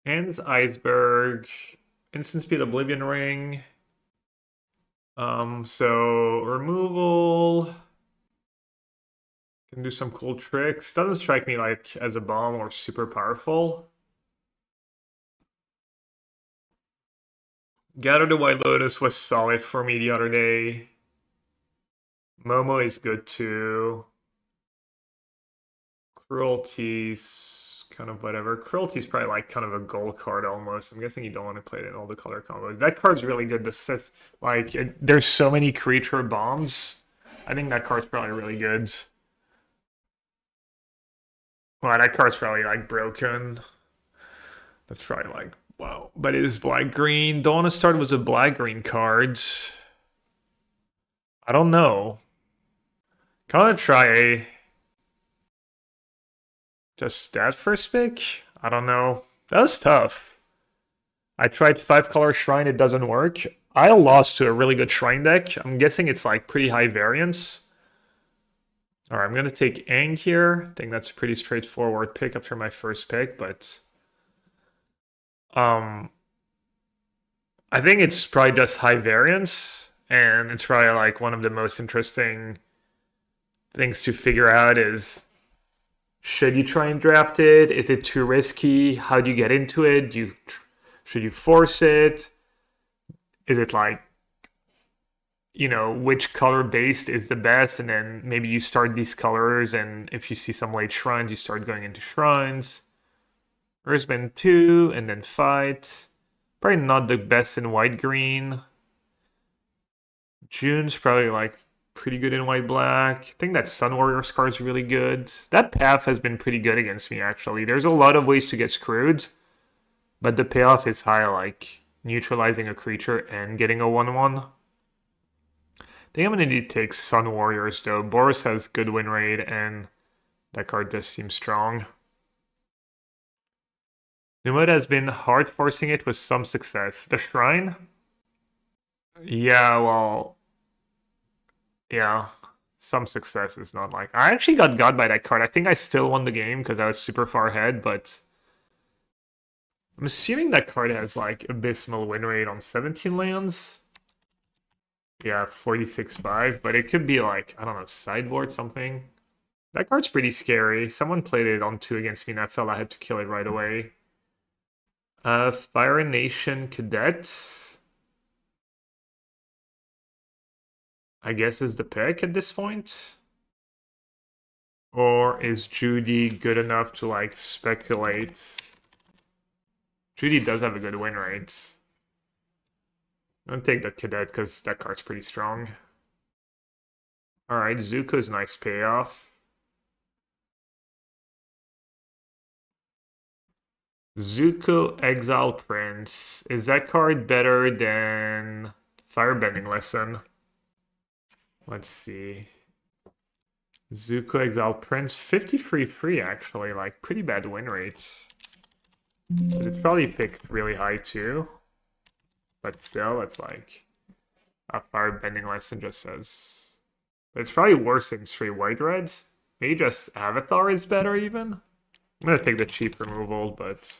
Hands Iceberg, Instant Speed Oblivion Ring. So removal can do some cool tricks. Doesn't strike me like as a bomb or super powerful. Gather the White Lotus was solid for me the other day. Momo is good too. Cruelty's kind of whatever. Cruelty's probably like kind of a gold card almost. I'm guessing you don't want to play it in all the color combos. That card's really good. There's so many creature bombs. I think that card's probably really good. Well, that card's probably like broken. That's probably like wow. But it is black green. Don't want to start with the black green cards. I don't know. Kind of try just that first pick. I don't know. That was tough. I tried 5-color shrine. It doesn't work. I lost to a really good shrine deck. I'm guessing it's like pretty high variance. All right, I'm gonna take Aang here. I think that's a pretty straightforward pick after my first pick, but I think it's probably just high variance, and it's probably like one of the most interesting things to figure out is should you try and draft it? Is it too risky? How do you get into it? Should you force it? Is it like which color based is the best, and then maybe you start these colors, and if you see some late shrines, you start going into shrines. Earthbend 2, and then fight. Probably not the best in white-green. June's probably like pretty good in white-black. I think that Sun Warriors card is really good. That path has been pretty good against me, actually. There's a lot of ways to get screwed, but the payoff is high, like neutralizing a creature and getting a 1/1. I think I'm going to need to take Sun Warriors, though. Boris has good win rate, and that card just seems strong. Numod has been hard forcing it with some success. The Shrine? Yeah, well... Yeah, some success is not like... I actually got by that card. I think I still won the game because I was super far ahead, but... I'm assuming that card has, like, abysmal win rate on 17 lands. Yeah, 46-5, but it could be like, I don't know, sideboard something. That card's pretty scary. Someone played it on 2 against me and I felt I had to kill it right away. Fire Nation Cadets. I guess is the pick at this point. Or is Judy good enough to like speculate? Judy does have a good win rate. I'm gonna take the Cadet because that card's pretty strong. Alright, Zuko's nice payoff. Zuko Exile Prince. Is that card better than Firebending Lesson? Let's see. Zuko Exile Prince. 53 free actually, like pretty bad win rates. But it's probably picked really high too. But still, it's like a Firebending Lesson just says. But it's probably worse than 3 white reds. Maybe just Avatar is better even. I'm gonna take the cheap removal, but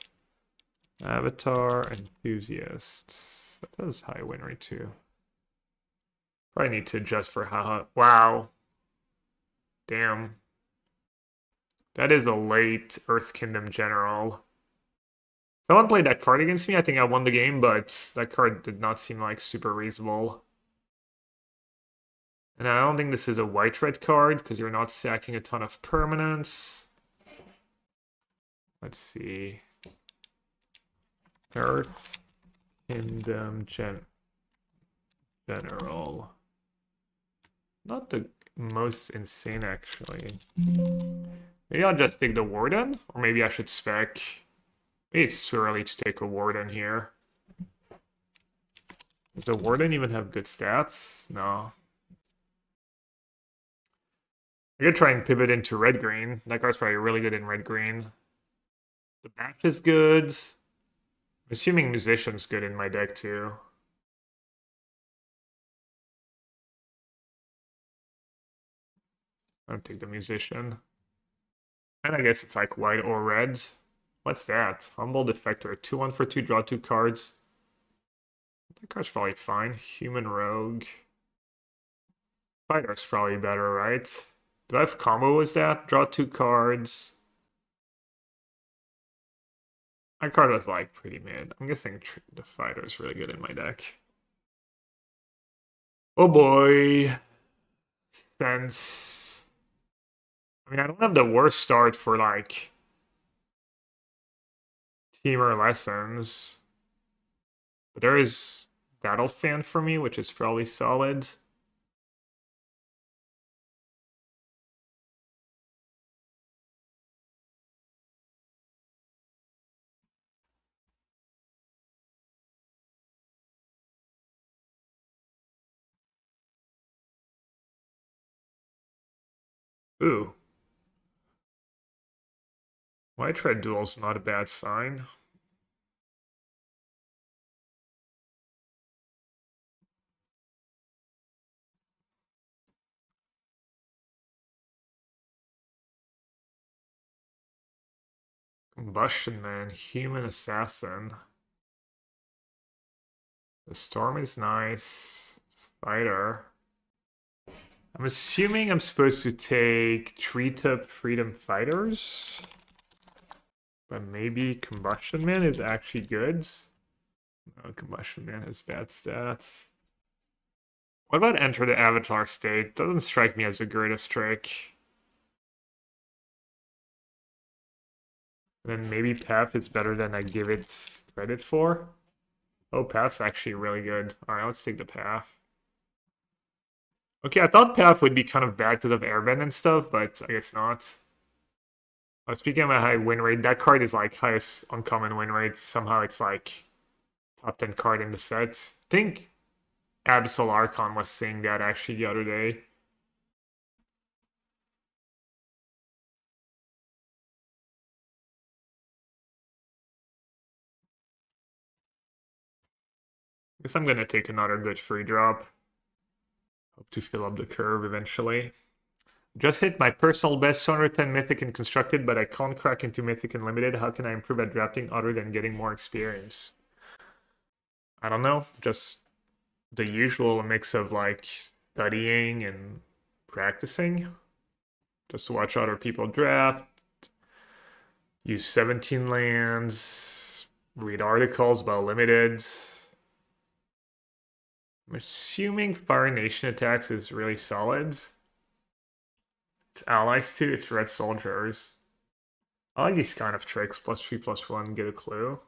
Avatar Enthusiast. That does high win rate too. Probably need to adjust for haha. Wow. Damn. That is a late Earth Kingdom General. Someone played that card against me. I think I won the game, but that card did not seem like super reasonable. And I don't think this is a white-red card because you're not sacking a ton of permanents. Let's see. Earth Kingdom General. Not the most insane, actually. Maybe I'll just take the Warden, or maybe I should spec. Maybe it's too early to take a Warden here. Does the Warden even have good stats? No. I could try and pivot into red-green. That card's probably really good in red-green. The Bash is good. I'm assuming Musician's good in my deck, too. I'll take the Musician. And I guess it's like white or red. What's that? Humble Defector. 2-1 for 2, draw 2 cards. That card's probably fine. Human Rogue. Fighter's probably better, right? Do I have combo with that? Draw 2 cards. My card was like pretty mid. I'm guessing the Fighter's really good in my deck. Oh boy. Sense. I mean, I don't have the worst start for like Teamer Lessons. But there is Battle Fan for me, which is probably solid. Ooh. White Red Duel's not a bad sign. Combustion Man, Human Assassin. The Storm is nice. Spider. I'm assuming I'm supposed to take Treetop Freedom Fighters. But maybe Combustion Man is actually good. No, Combustion Man has bad stats. What about Enter the Avatar State? Doesn't strike me as the greatest trick. Then maybe Path is better than I give it credit for. Oh, Path's actually really good. Alright, let's take the Path. Okay, I thought Path would be kind of bad because of Airbend and stuff, but I guess not. Speaking of a high win rate, that card is like highest uncommon win rate. Somehow it's like top 10 card in the set. I think Absol Archon was saying that actually the other day. Guess I'm gonna take another good free drop. Hope to fill up the curve eventually. Just hit my personal best 210 Mythic and Constructed, but I can't crack into Mythic and Limited. How can I improve at drafting other than getting more experience? I don't know, just the usual mix of like studying and practicing. Just watch other people draft, use 17 lands, read articles about limited. I'm assuming Fire Nation attacks is really solid. It's allies too, it's red soldiers. I like these kind of tricks, +3/+1, get a clue.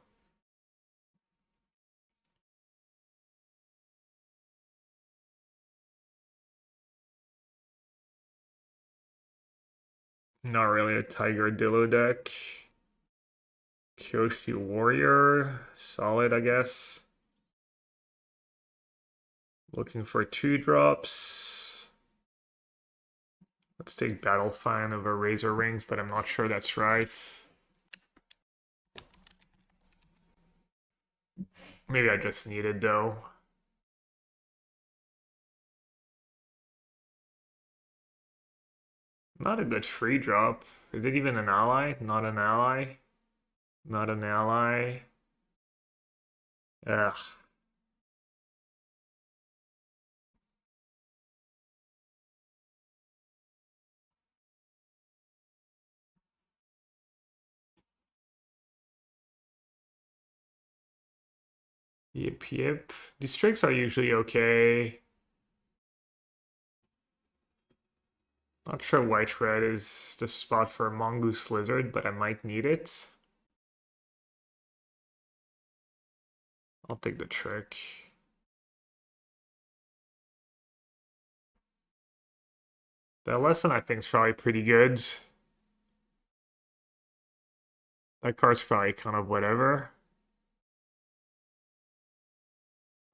Not really a Tiger Dillo deck. Kyoshi Warrior, solid I guess. Looking for 2-drops. Let's take Battle Fan over Razor Rings, but I'm not sure that's right. Maybe I just need it though. Not a good free drop. Is it even an ally? Not an ally. Not an ally. Ugh. Yip Yip. These tricks are usually okay. Not sure white red is the spot for a Mongoose Lizard, but I might need it. I'll take the trick. That lesson I think is probably pretty good. That card's probably kind of whatever.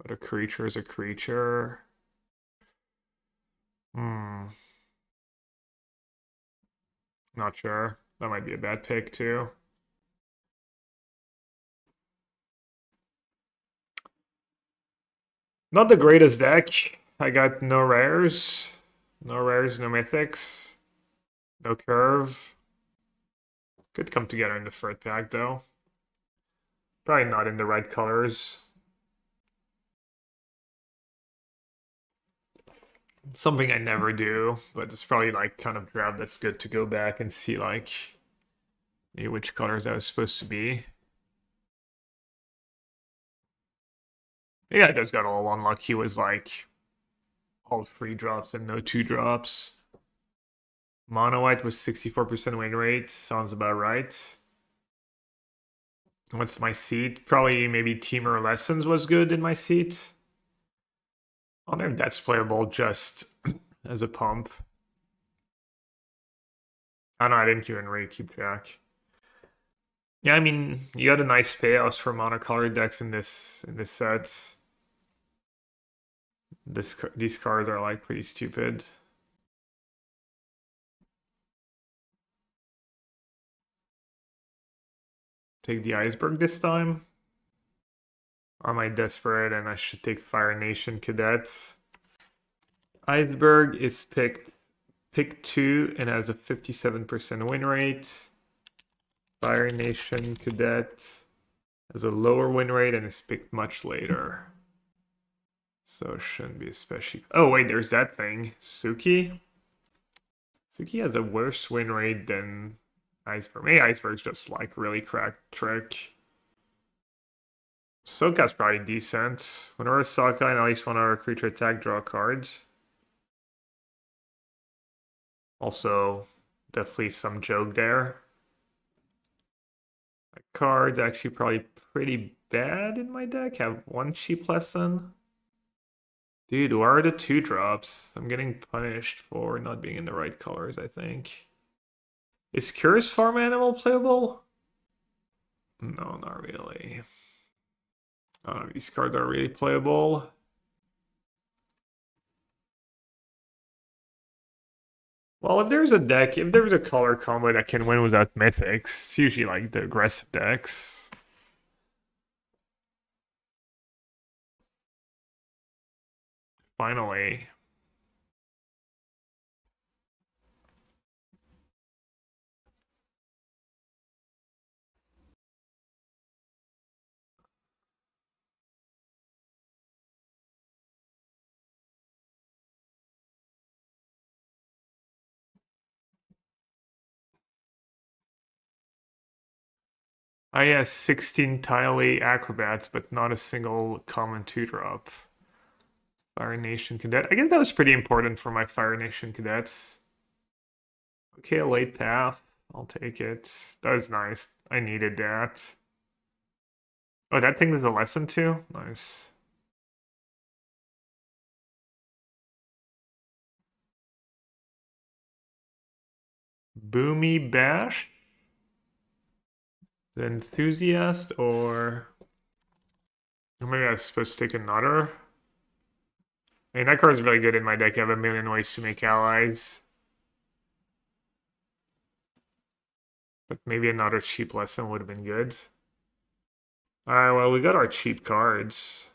But a creature is a creature. Not sure. That might be a bad pick too. Not the greatest deck. I got no rares. No rares, no mythics. No curve. Could come together in the third pack though. Probably not in the right colors. Something I never do, but it's probably like kind of draft that's good to go back and see like maybe which colors I was supposed to be. Yeah, I just got all unlucky was like all 3 drops and no 2 drops. Mono white was 64% win rate, sounds about right. What's my seat? Probably maybe Teamer Lessons was good in my seat. I wonder if that's playable just as a pump. I don't know, I didn't even really keep track. Yeah, I mean, you got a nice payouts for monocolored decks in this set. These cards are like pretty stupid. Take the Iceberg this time. Or am I desperate and I should take Fire Nation Cadets? Iceberg is pick 2 and has a 57% win rate. Fire Nation Cadet has a lower win rate and is picked much later. So it shouldn't be especially... Oh wait, there's that thing. Suki? Suki has a worse win rate than Iceberg. Maybe Iceberg's just like really cracked trick. Sokka's probably decent. Whenever Sokka and at least one other creature attack, draw cards. Also, definitely some joke there. My cards actually probably pretty bad in my deck. Have 1 cheap lesson. Dude, where are the 2 drops? I'm getting punished for not being in the right colors, I think. Is Curious Farm Animal playable? No, not really. These cards are really playable. Well, if there's a color combo that can win without mythics, it's usually like the aggressive decks. Finally. I have 16 tiley acrobats, but not a single common 2-drop. Fire Nation Cadet. I guess that was pretty important for my Fire Nation Cadets. Okay, a late path. I'll take it. That was nice. I needed that. Oh, that thing is a lesson too? Nice. Boomy Bash? The Enthusiast, or maybe I was supposed to take another? I mean, that card's really good in my deck. I have a million ways to make allies. But maybe another cheap lesson would have been good. Alright, well, we got our cheap cards.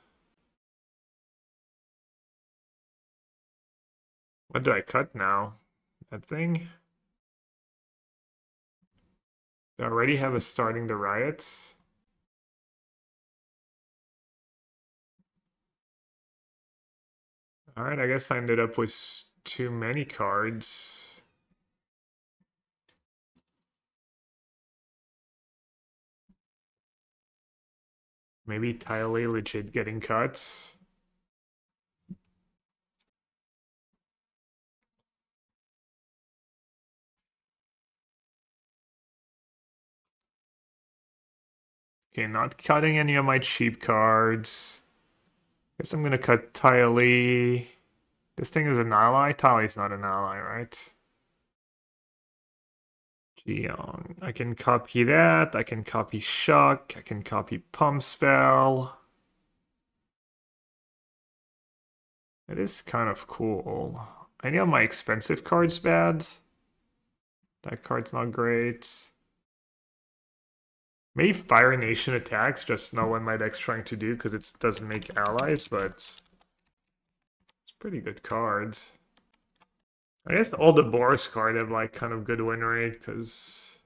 What do I cut now? That thing? Do I already have a starting the riots? Alright, I guess I ended up with too many cards. Maybe Tiley legit getting cuts. Okay, not cutting any of my cheap cards. Guess I'm gonna cut Tiley. This thing is an ally? Tiley's not an ally, right? Jeong. I can copy that. I can copy Shock. I can copy Pump Spell. It is kind of cool. I know my expensive card's bad. That card's not great. Maybe Fire Nation attacks, just know what my deck's trying to do because it doesn't make allies, but it's pretty good cards. I guess all the Boris card have like kind of good win rate because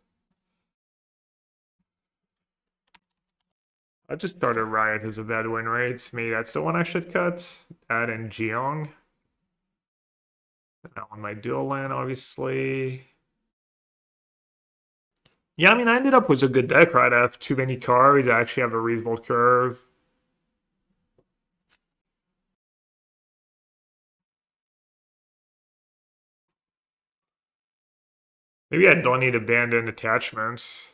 I just started Riot as a bad win rate. Maybe that's the one I should cut. That and Jeong. That one might dual land, obviously. Yeah, I mean, I ended up with a good deck, right? I have too many cards. I actually have a reasonable curve. Maybe I don't need abandoned attachments.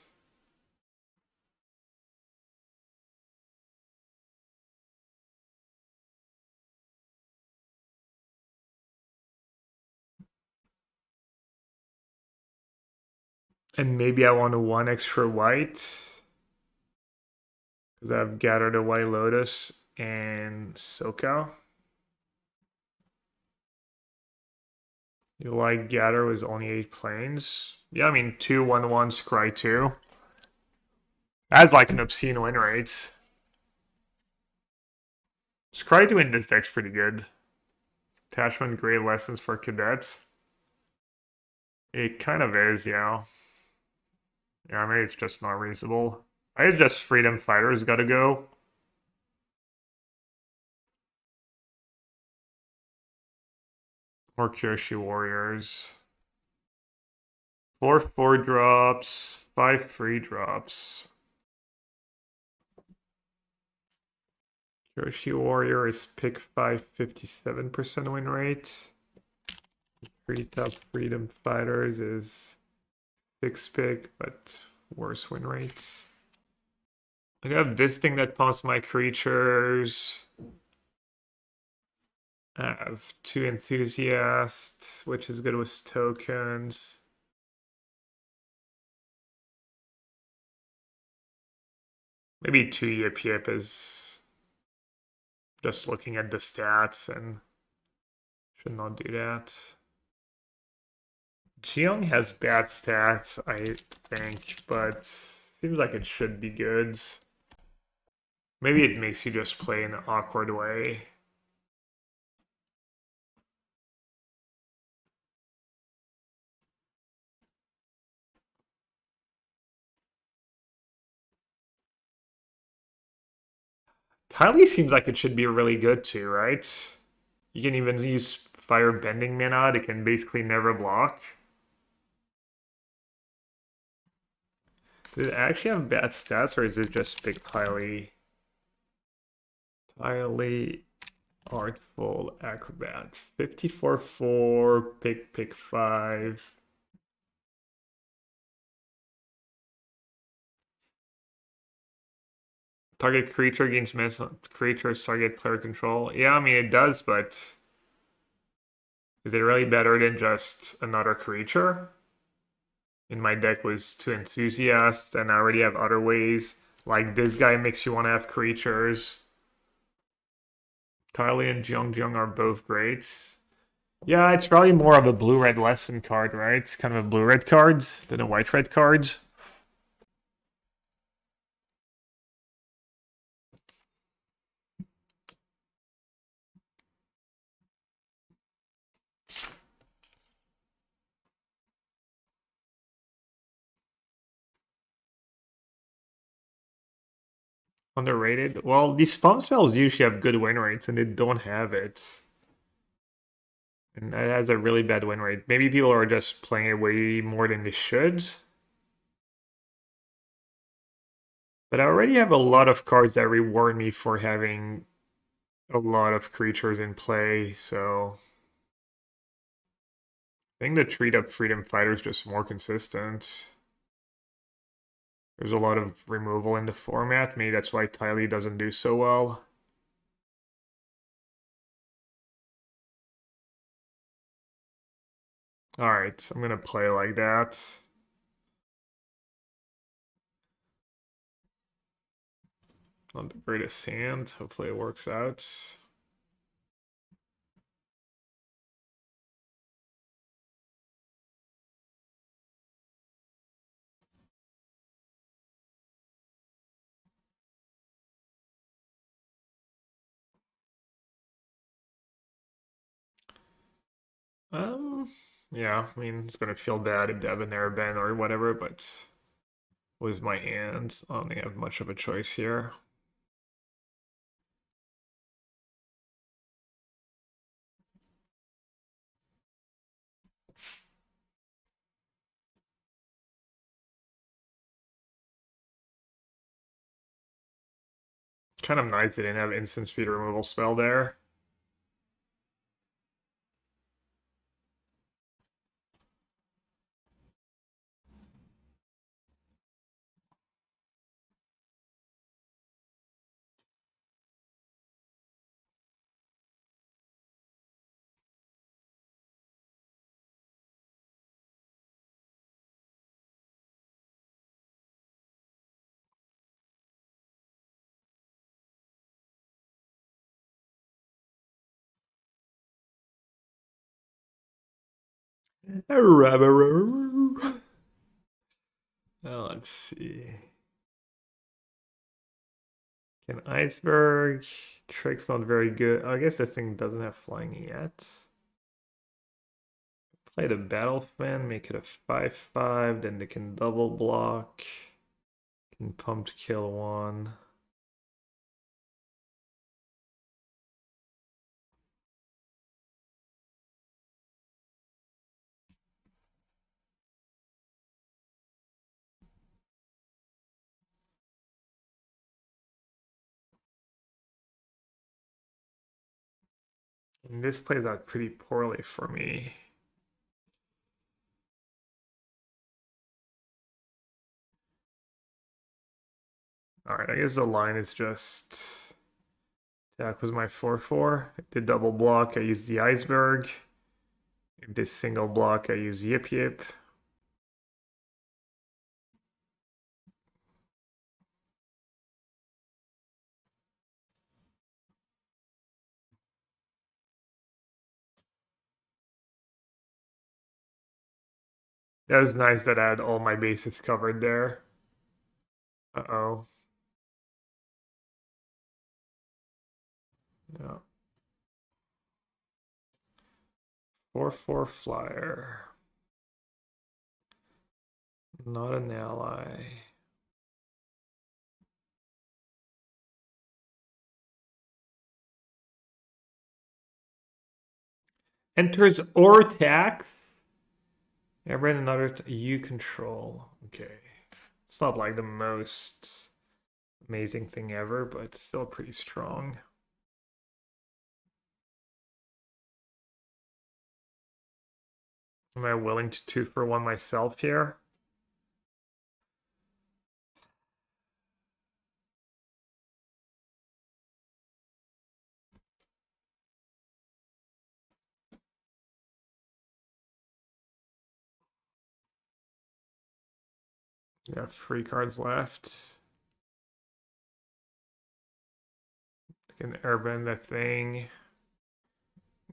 And maybe I want a 1 extra white. Because I've gathered a white Lotus and Sokka. You like gather with only 8 planes? Yeah, I mean, 2/1/1 scry 2. That's like an obscene win rate. Scry 2 in this deck's pretty good. Attachment great lessons for cadets. It kind of is, yeah. Yeah, maybe it's just not reasonable. I just Freedom Fighters gotta go. Or Kyoshi Warriors. 4 4-drops, 5 3-drops. Kyoshi Warrior is pick 5, 57% win rate. Treetop Freedom Fighters is 6 pick, but worse win rates. I have this thing that pumps my creatures. I have 2 enthusiasts, which is good with tokens. Maybe 2 Yip Yip is just looking at the stats and should not do that. Jeong has bad stats, I think, but seems like it should be good. Maybe it makes you just play in an awkward way. Kylie seems like it should be really good too, right? You can even use Firebending mana, it can basically never block. Does it actually have bad stats, or is it just big highly Artful Acrobat? 54/4, pick 5. Target creature gains miss creatures target player control. Yeah, I mean it does, but is it really better than just another creature? In my deck was 2 enthusiasts, and I already have other ways. Like this guy makes you want to have creatures. Kylie and Jeong are both great. Yeah, it's probably more of a blue-red lesson card, right? It's kind of a blue-red card than a white-red card. Underrated. Well, these spawn spells usually have good win rates, and they don't have it. And that has a really bad win rate. Maybe people are just playing it way more than they should. But I already have a lot of cards that reward me for having a lot of creatures in play, so I think the Treetop Freedom Fighter is just more consistent. There's a lot of removal in the format. Maybe that's why Tylee doesn't do so well. Alright, I'm gonna play like that. Not the greatest hand. Hopefully it works out. Yeah, I mean, it's gonna feel bad if Devin Airbender or whatever, but was my hand. I don't think I have much of a choice here. Kind of nice they didn't have instant speed removal spell there. Oh, let's see. Can Iceberg? Trick's not very good. I guess this thing doesn't have flying yet. Play the Battle Fan, make it a 5/5, then they can double block. Can pump to kill one. And this plays out pretty poorly for me. Alright, I guess the line is just attack was my 4/4. If they double block, I use the Iceberg. If they single block, I use Yip Yip. That was nice that I had all my bases covered there. Uh-oh. Yeah. 4/4 flyer. Not an ally. Enters or attacks. I ran another you control. Okay. It's not like the most amazing thing ever, but still pretty strong. Am I willing to 2-for-1 myself here? Yeah, 3 cards left. I can airbend that thing.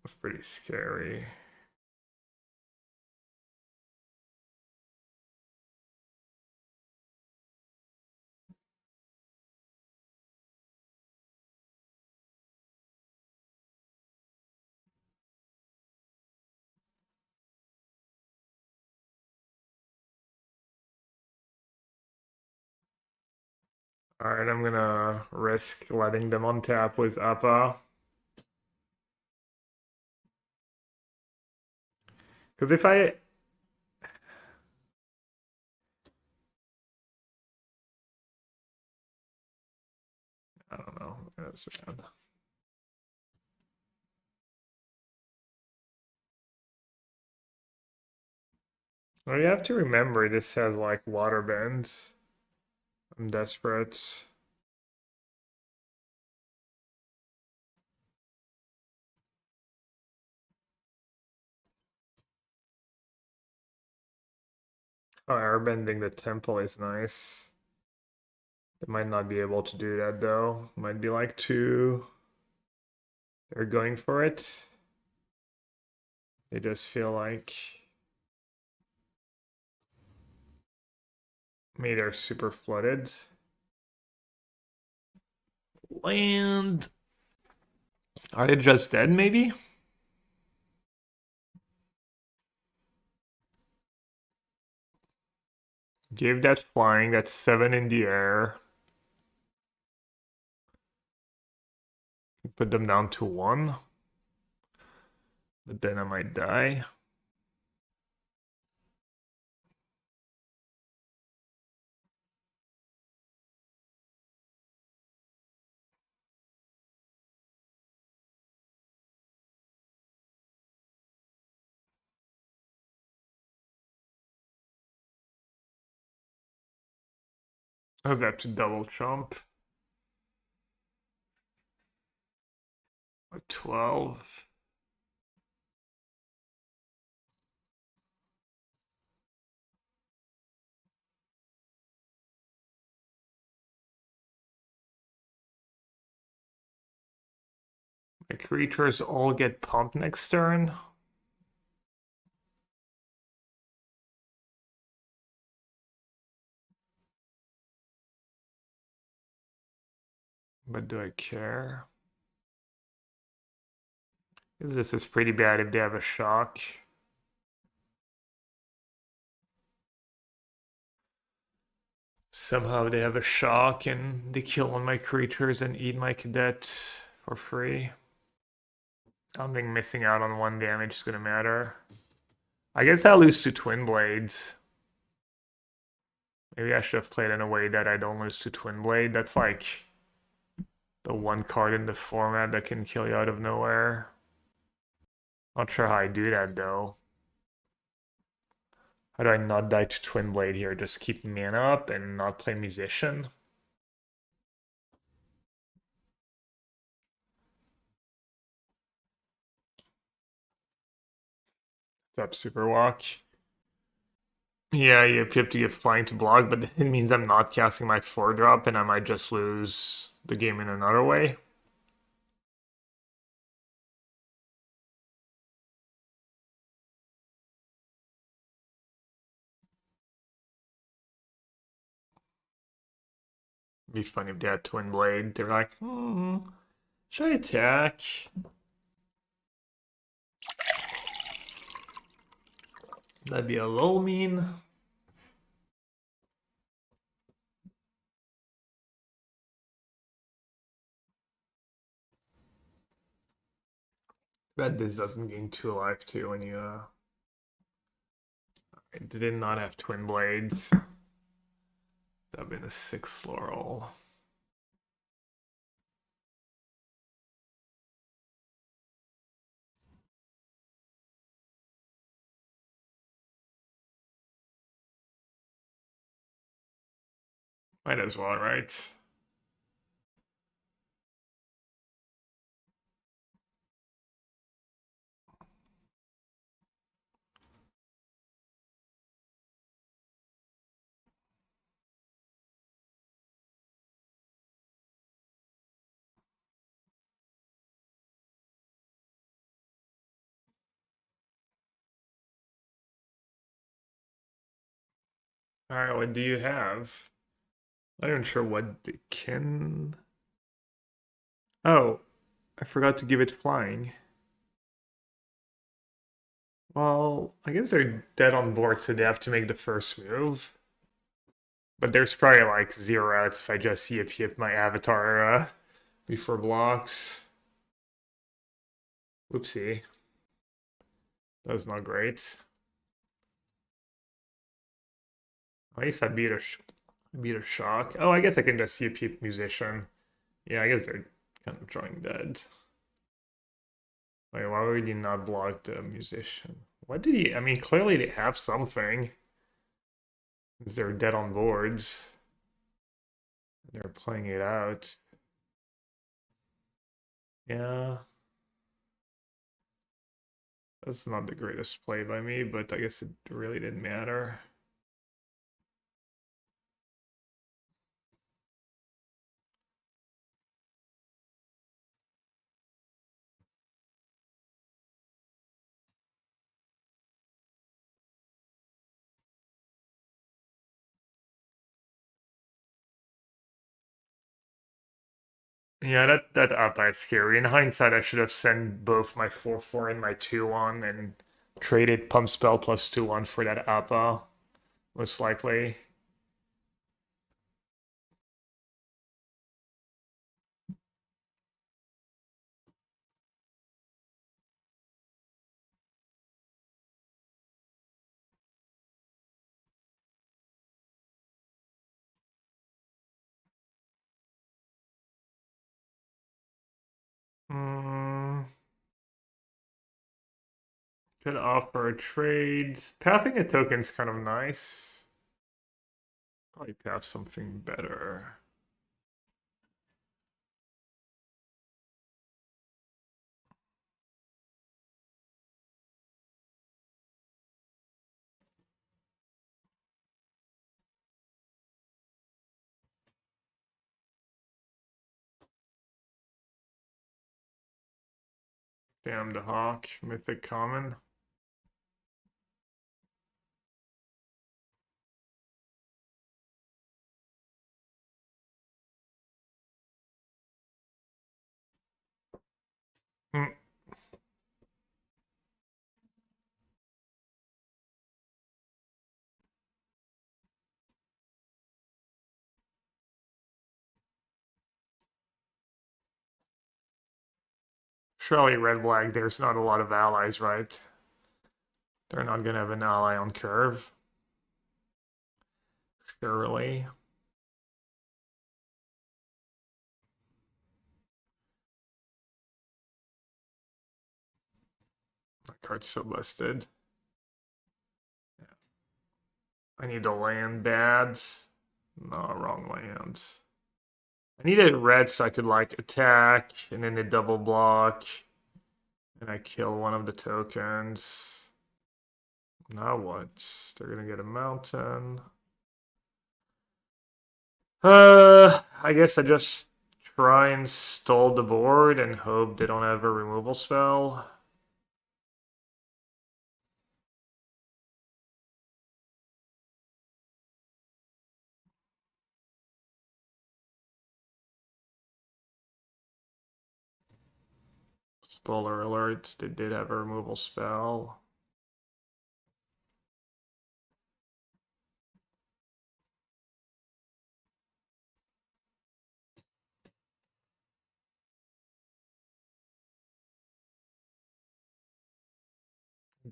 That's pretty scary. Alright, I'm gonna risk letting them on tap with Appa. Because if I don't know. That's bad. Well, you have to remember this has like water bends. I'm desperate. Oh, airbending the temple is nice. They might not be able to do that though. Might be like 2. They're going for it. They just feel like maybe they're super flooded. Land. Are they just dead maybe? Give that flying, that's 7 in the air. Put them down to 1. But then I might die. I have to double jump. A 12. My creatures all get pumped next turn. But do I care? Because this is pretty bad if they have a shock. Somehow they have a shock and they kill one of my creatures and eat my cadet for free. I don't think missing out on 1 damage is gonna matter. I guess I'll lose to Twin Blades. Maybe I should have played in a way that I don't lose to Twin Blade. That's like the one card in the format that can kill you out of nowhere. Not sure how I do that though. How do I not die to Twin Blade here? Just keep mana up and not play Musician? That's super watch. Yeah, you have to get flying to block, but it means I'm not casting my 4-drop and I might just lose the game in another way. It'd be funny if they had Twin Blade. They're like, should I attack? That'd be a little mean. Bet this doesn't gain 2 life too when you it did not have Twin Blades. That'd been a 6 floral. Might as well, right? Alright, what do you have? I'm not even sure what they can. Oh, I forgot to give it flying. Well, I guess they're dead on board, so they have to make the first move. But there's probably like 0 outs if I just Yip Yip my avatar before blocks. Whoopsie. That's not great. At least I beat a shock. Oh, I guess I can just Yip Yip musician. Yeah, I guess they're kind of drawing dead. Wait, why would you not block the musician? What did he? I mean, clearly they have something. They're dead on boards. They're playing it out. Yeah. That's not the greatest play by me, but I guess it really didn't matter. Yeah, that up is scary. In hindsight, I should have sent both my 4/4 and my 2/1 and traded pump spell plus 2/1 for that Appa, most likely. Hmm. Could offer a trade. Pathing a token's kind of nice. Probably have something better. Damn the Hawk, Mythic Common. Hmm. Surely red black, there's not a lot of allies, right? They're not gonna have an ally on curve. Surely. My card's so busted. Yeah. I need to land bad. No, wrong lands. I needed red so I could like attack and then they double block. And I kill one of the tokens. Now what? They're gonna get a mountain. I guess I just try and stall the board and hope they don't have a removal spell. Spoiler alert, they did have a removal spell.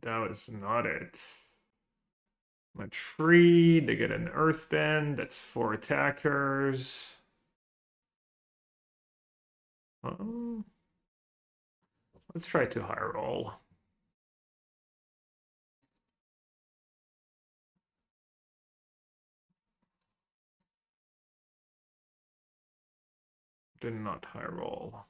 That was not it. My tree, they get an earthbend, that's 4 attackers. Let's try to high roll. Did not high roll.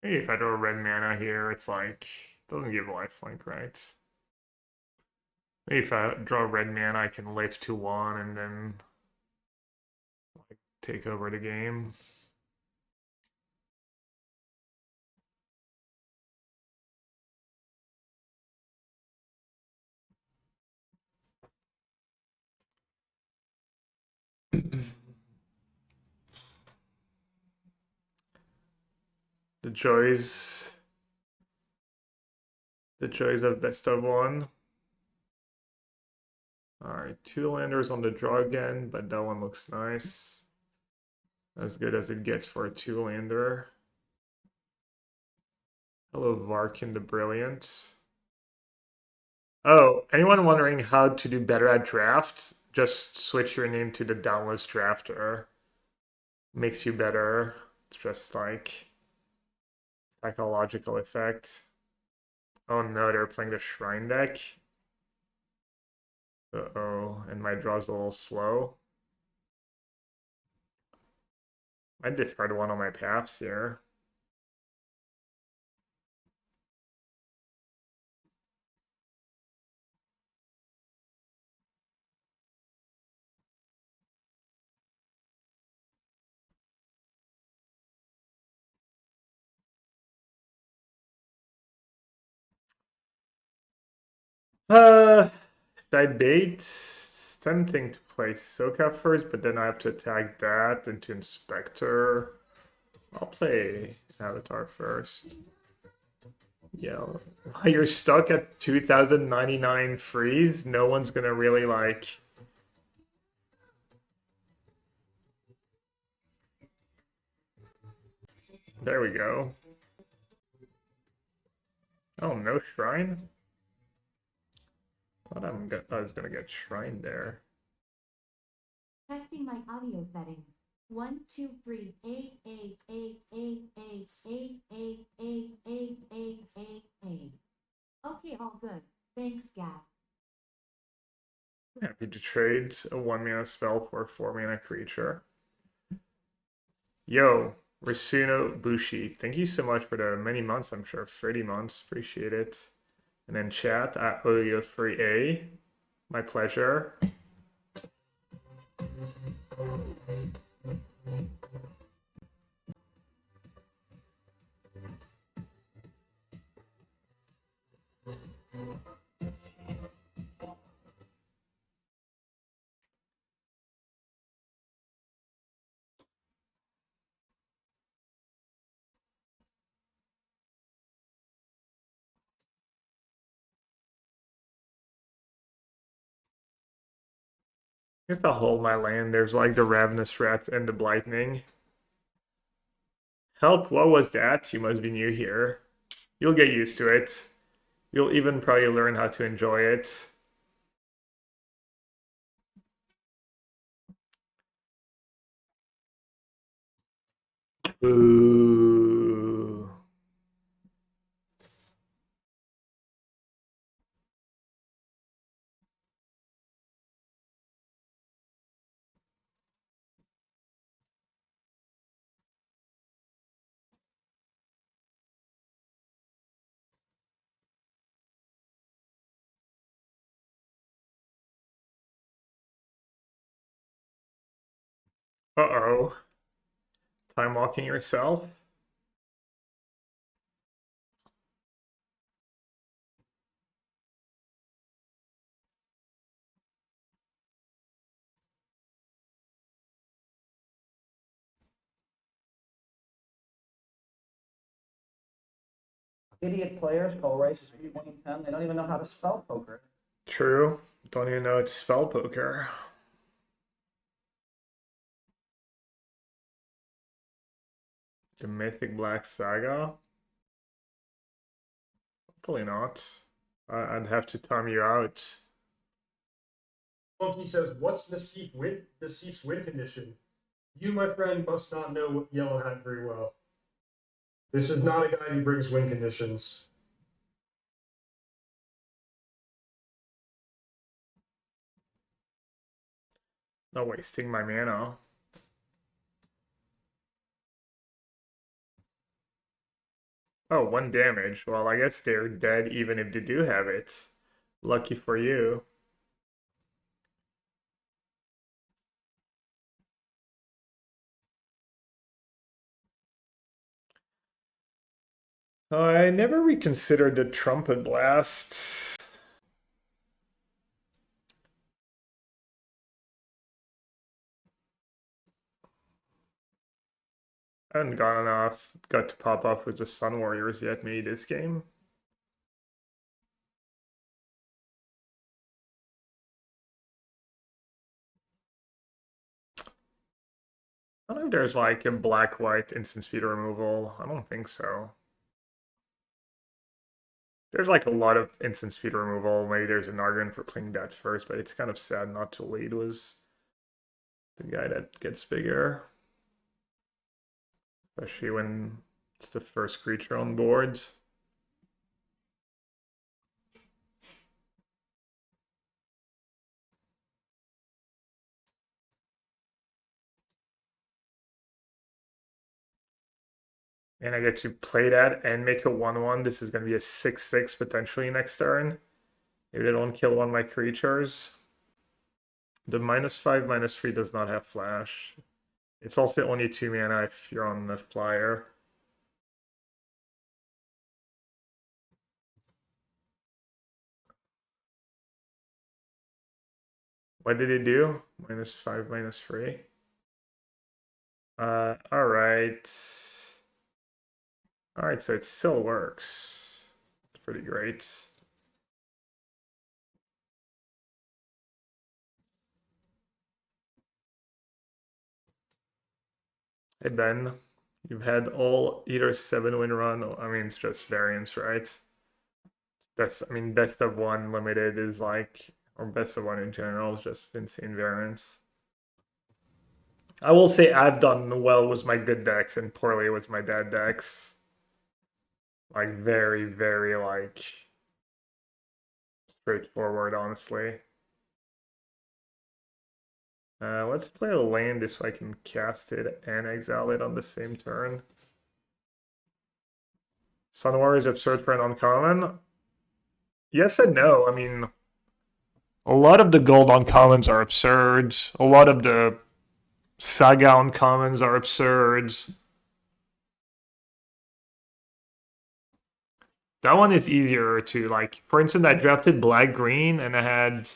Maybe if I draw red mana here, it's like, doesn't give lifelink, right? Maybe if I draw red mana, I can lift to 1 and then like take over the game. The joys of best of 1. Alright, 2 landers on the draw again, but that one looks nice. As good as it gets for a 2-lander. Hello, Varkin the Brilliant. Oh, anyone wondering how to do better at draft? Just switch your name to the Downless Drafter. Makes you better. It's just like psychological effect. Oh no, they're playing the Shrine deck. Uh-oh, and my draw's a little slow. I discard one on my paths here. Should I bait? It's tempting to play Sokka first, but then I have to attack that into Inspector. I'll play Avatar first. Yeah. You're stuck at 2099 freeze. No one's gonna really like. There we go. Oh, no shrine? Thought I was gonna get shrine there. Testing my audio settings. 1, 2, 3. A. Okay, all good. Thanks, Gab. Happy to trade a 1-mana spell for a 4-mana creature. Yo, Rasuno Bushi, thank you so much for the many months, I'm sure 30 months, appreciate it. And then chat, I owe you a free A. My pleasure. It's the hold my land. There's like the Ravenous Rat and the Blightning. Help, what was that? You must be new here. You'll get used to it. You'll even probably learn how to enjoy it. Ooh. Uh-oh. Time walking yourself? Idiot players call races 1-10. They don't even know how to spell poker. True. Don't even know how to spell poker. The Mythic Black Saga? Hopefully not. I'd have to time you out. Monkey says, what's Nassif's win condition? You, my friend, must not know Yellowhat very well. This is not a guy who brings win conditions. Not wasting my mana. Oh, 1 damage. Well, I guess they're dead even if they do have it. Lucky for you. I never reconsidered the Trumpet Blasts. I haven't got to pop off with the Sun Warriors yet, maybe this game. I don't know if there's like a black-white instant speed removal. I don't think so. There's like a lot of instant speed removal. Maybe there's an argument for playing that first, but it's kind of sad not to lead was the guy that gets bigger. Especially when it's the first creature on boards. And I get to play that and make a 1/1. This is going to be a 6/6 potentially next turn. Maybe they don't kill one of my creatures. The -5, -3 does not have flash. It's also only 2 mana if you're on the flyer. What did it do? -5, -3. Alright. Alright, so it still works. It's pretty great. Hey Ben, you've had all either 7-win run, or, I mean, it's just variance, right? Best of 1 limited is like, or best of 1 in general is just insane variance. I will say I've done well with my good decks and poorly with my bad decks. Like very, very like straightforward, honestly. Let's play a land so I can cast it and exile it on the same turn. Sun Warrior is absurd for an uncommon. Yes and no. I mean, a lot of the gold uncommons are absurd. A lot of the Saga uncommons are absurd. That one is easier to, like, for instance, I drafted black-green and I had...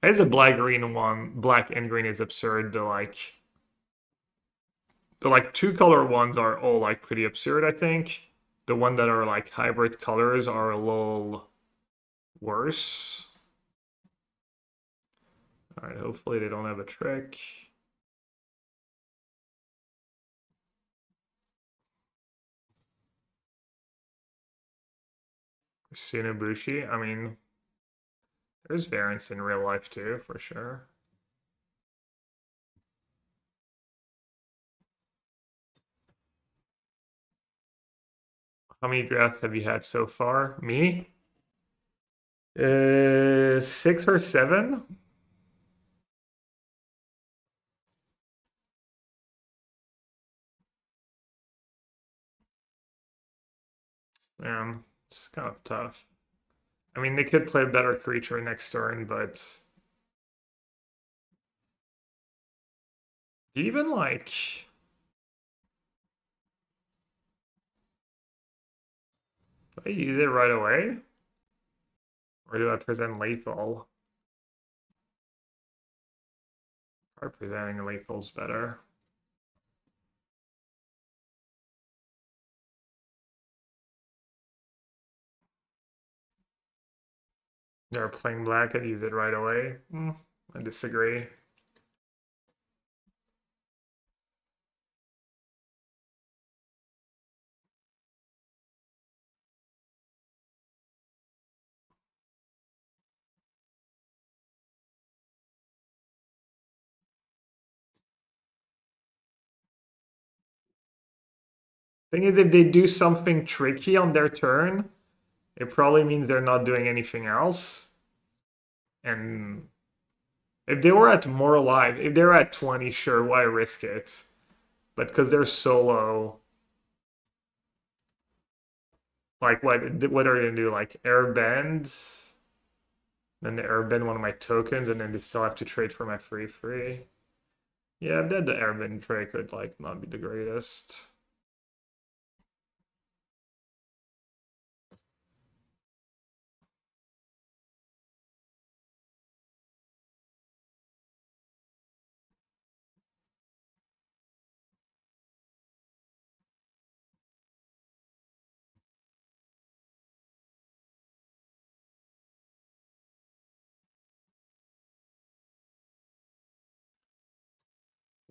As a black-green one, black and green is absurd. The two-color ones are all, like, pretty absurd, I think. The one that are, like, hybrid colors are a little worse. Alright, hopefully they don't have a trick. Shinobushi, I mean, there's variance in real life too, for sure. How many drafts have you had so far? Me? 6 or 7? It's kind of tough. I mean, they could play a better creature next turn, but... Do you even, like... Do I use it right away? Or do I present lethal? Or presenting lethal's better. They're playing black, I'd use it right away. I disagree. Thing is, if they do something tricky on their turn, it probably means they're not doing anything else. And if they were at more alive, if they're at 20, sure, why risk it? But because they're so low, like what are they gonna do? Like airbend? Then they airbend one of my tokens, and then they still have to trade for my free. Yeah, then the airbend trade could like not be the greatest.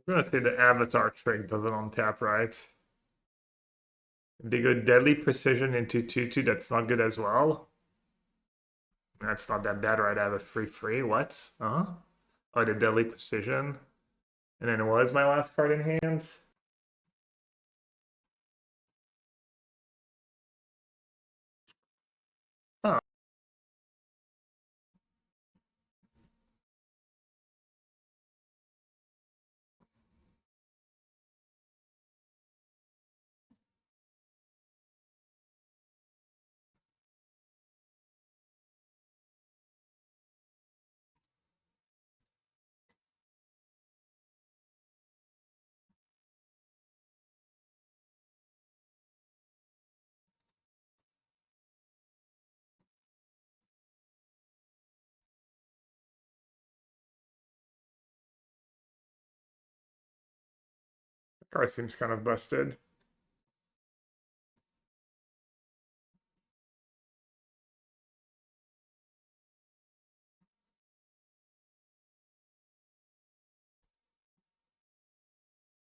I'm gonna say the avatar trick doesn't untap right. If they go deadly precision into 2/2, that's not good as well. That's not that bad, right? I have a free. What? Oh, the deadly precision. And then what is my last card in hand? Oh. That card seems kind of busted.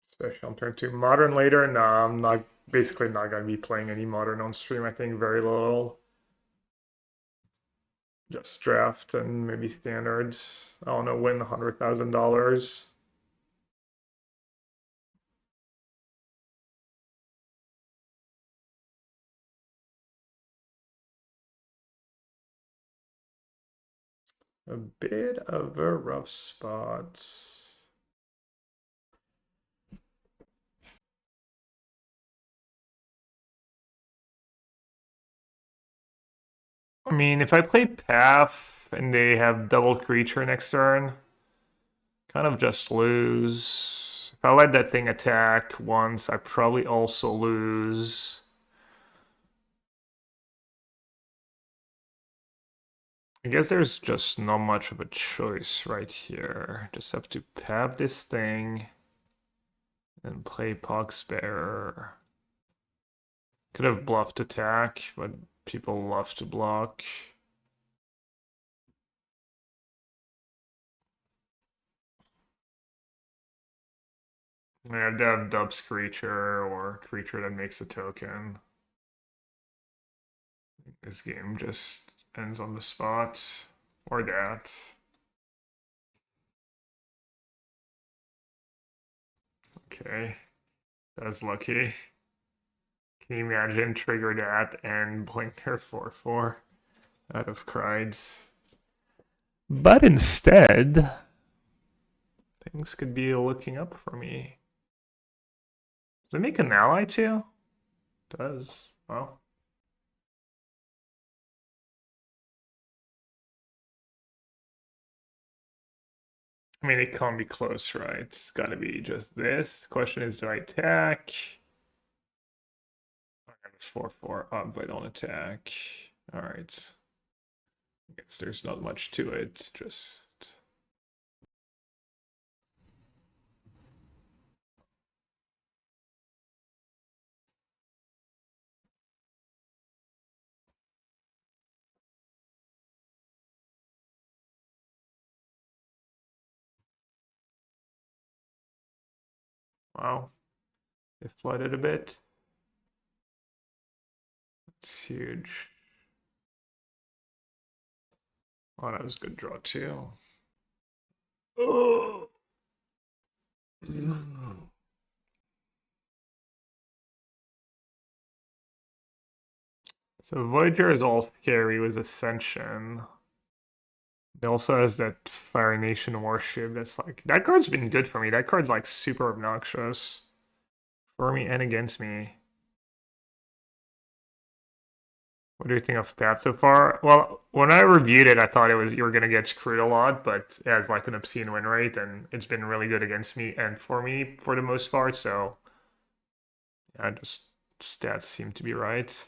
Especially on turn 2. Modern later? No, I'm not basically not gonna be playing any modern on stream. I think very little. Just draft and maybe standards. I don't know, win $100,000. A bit of a rough spot. I mean, if I play Path and they have double creature next turn, kind of just lose. If I let that thing attack once, I probably also lose. I guess there's just not much of a choice right here. Just have to pap this thing and play Poxbearer. Could have bluffed attack, but people love to block. I have to have Dub's creature or creature that makes a token. This game just ends on the spot. Or that. Okay. That was lucky. Can you imagine trigger that and blink their 4/4 out of cards? But instead, things could be looking up for me. Does it make an ally too? It does. Well. I mean, it can't be close, right? It's gotta be just this. The question is, do I attack? I have a 4/4 up, but I don't attack. Alright. I guess there's not much to it, just... Wow. It flooded a bit. It's huge. Oh, that was a good draw too. Oh. So Voyager is all scary with Ascension. It also has that Fire Nation Warship that's like... That card's been good for me. That card's like super obnoxious. For me and against me. What do you think of Pap so far? Well, when I reviewed it, I thought you were gonna get screwed a lot, but it has like an obscene win rate, and it's been really good against me and for me for the most part. So, yeah, just stats seem to be right.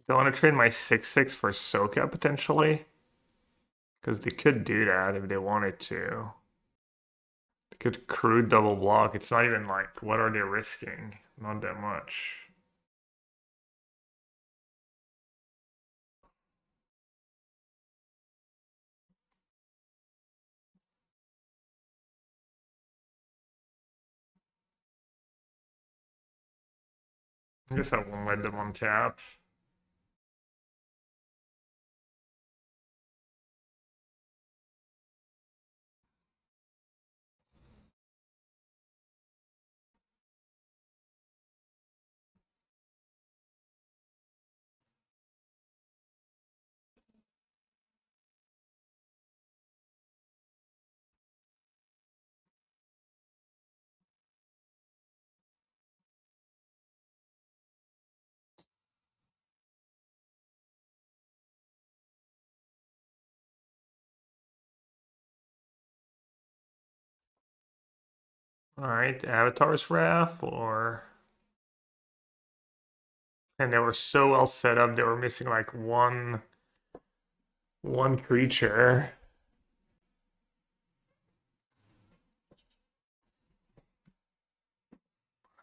Do I want to trade my 6/6 for Sokka potentially? Because they could do that if they wanted to. They could crude double block. It's not even like, what are they risking? Not that much. I guess I won't let them on tap. Alright, Avatar's Wrath, or... And they were so well set up, they were missing like one creature.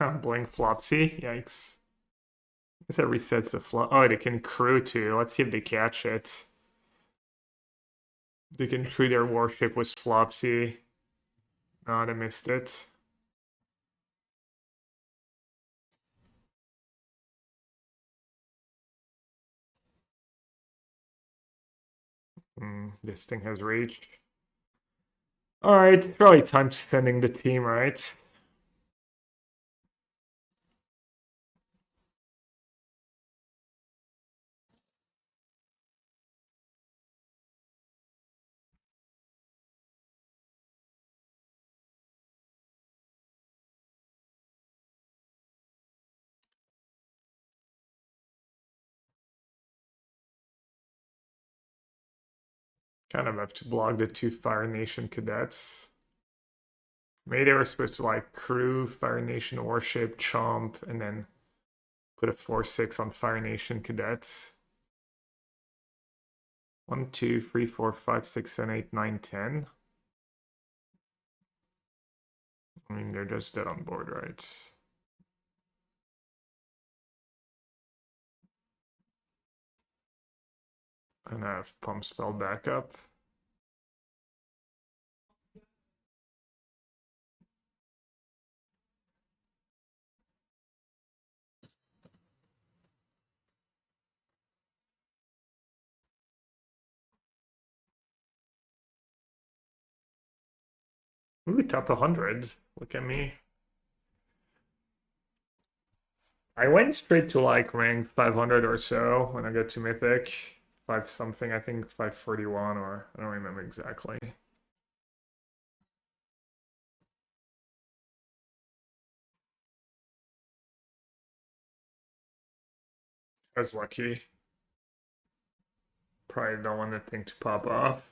Blink Flopsy, yikes. I guess that resets the flop. Oh, they can crew too. Let's see if they catch it. They can crew their warship with Flopsy. No, they missed it. This thing has reach. Alright, probably time sending the team, right? Kind of have to block the 2 Fire Nation cadets. Maybe they were supposed to like crew, Fire Nation Warship, Chomp, and then put a 4/6 on Fire Nation cadets. 1, 2, 3, 4, 5, 6, 7, 8, 9, 10. I mean, they're just dead on board, right? And I have Pump Spell backup. Ooh, top 100. Look at me. I went straight to like rank 500 or so when I got to Mythic. 5 something, I think 541, or I don't remember exactly. I was lucky. Probably don't want the thing to pop off.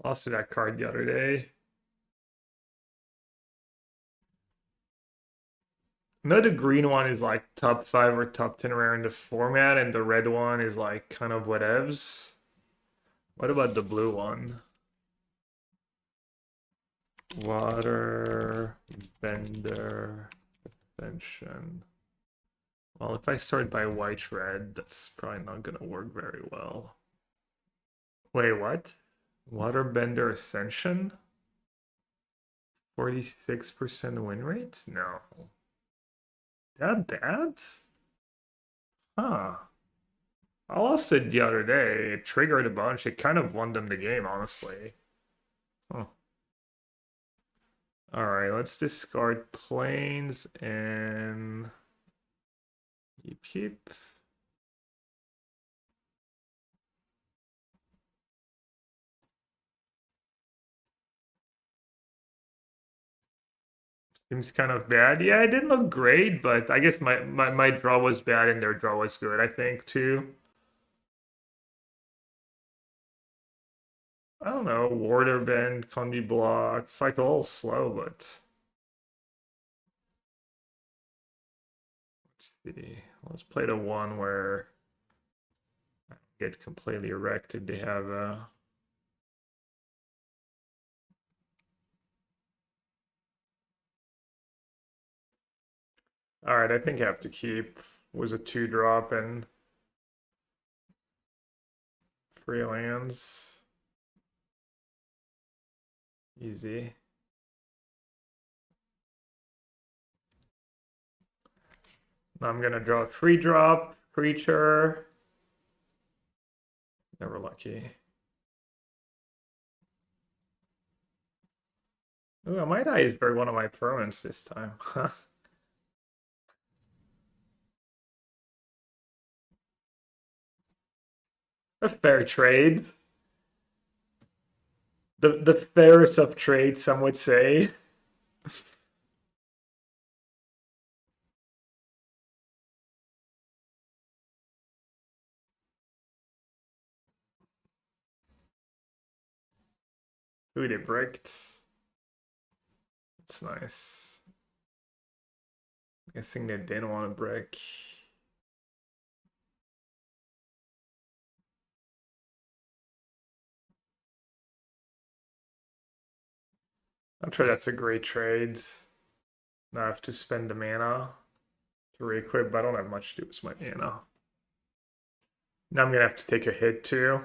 Lost to that card the other day. No, the green one is like top 5 or top 10 rare in the format, and the red one is like kind of whatevs. What about the blue one? Water, Bender, Ascension. Well, if I start by white red, that's probably not gonna work very well. Wait, what? Waterbender Ascension? 46% win rate? No. That bad? Huh. I lost it the other day. It triggered a bunch. It kind of won them the game, honestly. Huh. Alright, let's discard planes and Yip Yip. Seems kind of bad. Yeah, it didn't look great, but I guess my draw was bad and their draw was good, I think, too. I don't know, Water Bend, Condi Block. It's like a little slow, but let's see. Let's play the one where I get completely erected. They have Alright, I think I have to keep. Was a 2-drop and free lands. Easy. Now I'm gonna draw a free drop creature. Never lucky. Ooh, I might Iceberg one of my permanents this time. A fair trade. The fairest of trades, some would say. Ooh, they bricked. That's nice. Guessing they didn't want to brick. I'm sure that's a great trade. Now I have to spend the mana to re-equip, but I don't have much to do with my mana. Now I'm gonna have to take a hit too.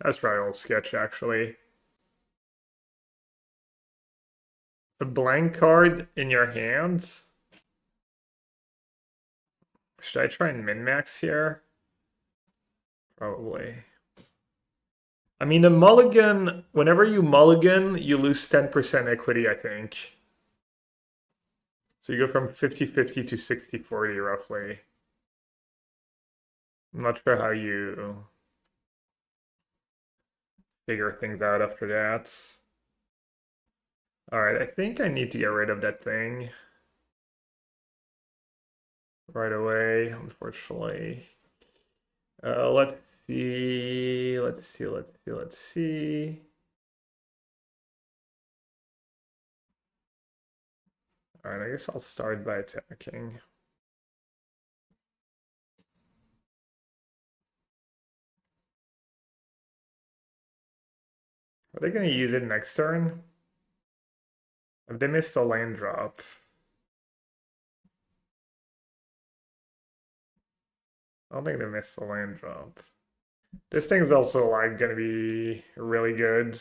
That's probably old sketch actually. a blank card in your hand? Should I try and min-max here? Probably. I mean, a mulligan, whenever you mulligan, you lose 10% equity, I think. So you go from 50-50 to 60-40 roughly. I'm not sure how you figure things out after that. Alright, I think I need to get rid of that thing right away, unfortunately. Let's see. Alright, I guess I'll start by attacking. Are they going to use it next turn? If they missed a land drop. I don't think they missed a land drop. This thing's also like going to be really good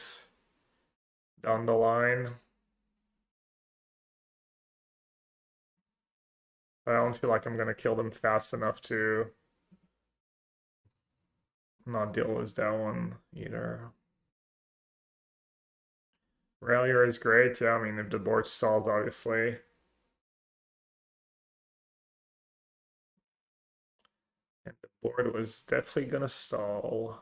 down the line. I don't feel like I'm going to kill them fast enough to not deal with that one either. Rallier is great, yeah, I mean, if the board stalls, obviously. And the board was definitely gonna stall.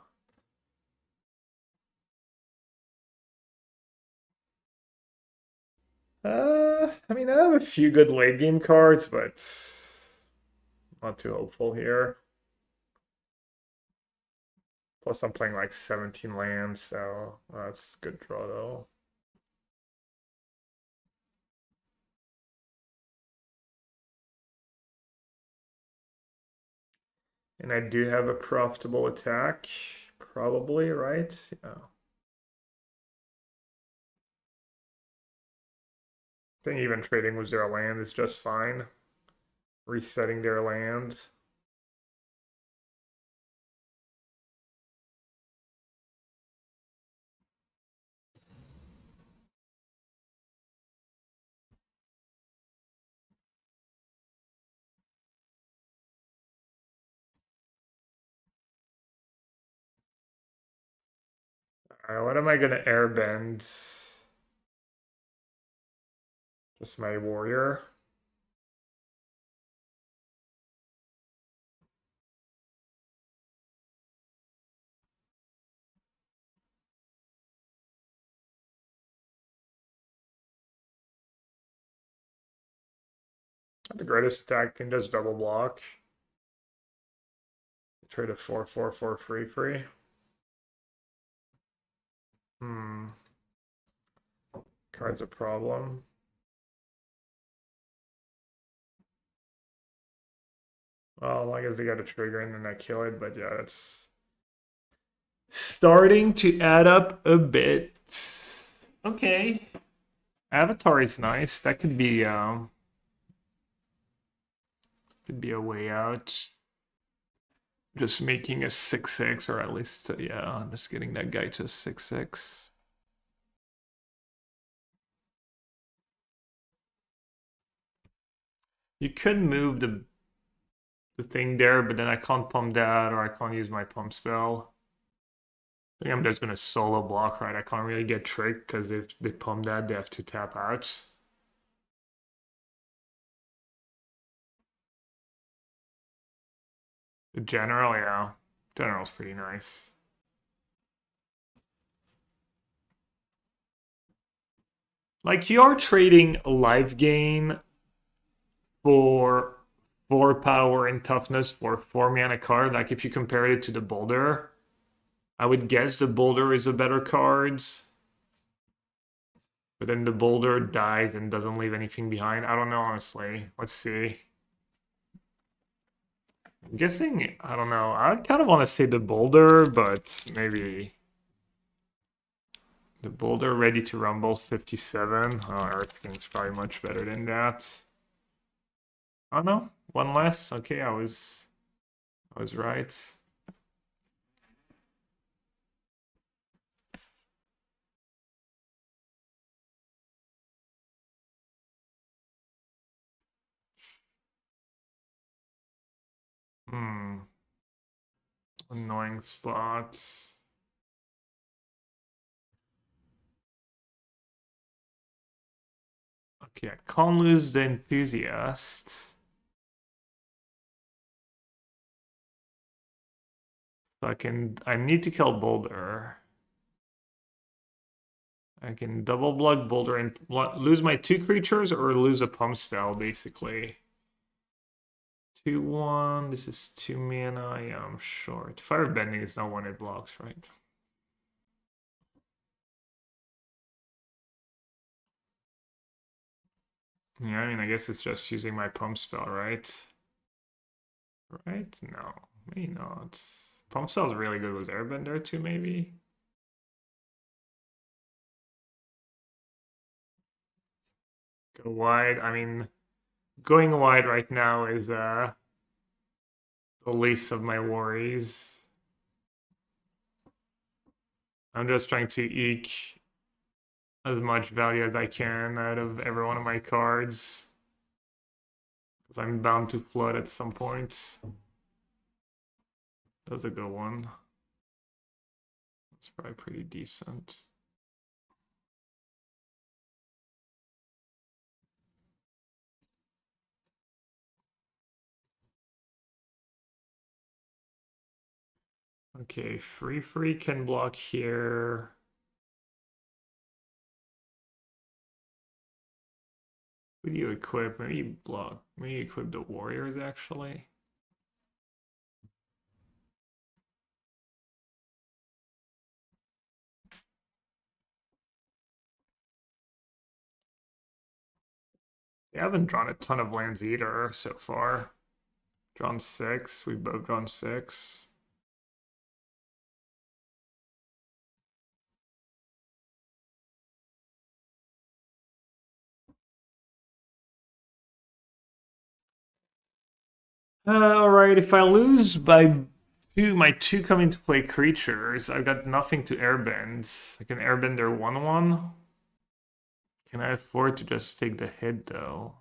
I mean, I have a few good late game cards, but not too hopeful here. Plus, I'm playing like 17 lands, so that's a good draw though. And I do have a profitable attack, probably, right? Yeah. I think even trading with their land is just fine. Resetting their land. Alright, what am I gonna airbend? Just my warrior. The greatest attack can just double block. Trade a 4/4/4 free. Card's a problem. Well, I guess they got a trigger and then I kill it, but yeah, it's starting to add up a bit. Okay. Avatar is nice. That could be a way out. Just making a 6/6, or at least yeah, just getting that guy to 6/6. You could move the thing there, but then I can't pump that, or I can't use my pump spell. I think I'm just gonna solo block, right? I can't really get tricked because if they pump that, they have to tap out. The general, yeah. General's pretty nice. Like, you are trading a life gain for 4 power and toughness for 4 mana card. Like, if you compare it to the Boulder, I would guess the Boulder is a better card. But then the Boulder dies and doesn't leave anything behind. I don't know, honestly. Let's see. I'm guessing, I don't know. I kind of want to say the Boulder, but maybe the Boulder Ready to Rumble 57. Oh, Earth King's probably much better than that. Oh no, one less. Okay, I was right. annoying spots. Okay, I can't lose the enthusiast. So I need to kill Boulder. I can double block Boulder and lose my 2 creatures or lose a pump spell, basically. 2-1, this is 2 mana, yeah, I'm short. Firebending is not one it blocks, right? Yeah, I mean, I guess it's just using my pump spell, right? Right? No, maybe not. Pump spell is really good with Airbender too, maybe? Go wide, I mean, going wide right now is the least of my worries. I'm just trying to eke as much value as I can out of every one of my cards. Because I'm bound to flood at some point. That's a good one. That's probably pretty decent. Okay, free can block here. Who do you equip? Maybe you block. Maybe you equip the Warriors actually. They haven't drawn a ton of lands either so far. Drawn 6. We've both drawn 6. Alright, if I lose by my 2 coming to play creatures, I've got nothing to airbend. I can airbender 1-1. Can I afford to just take the hit though?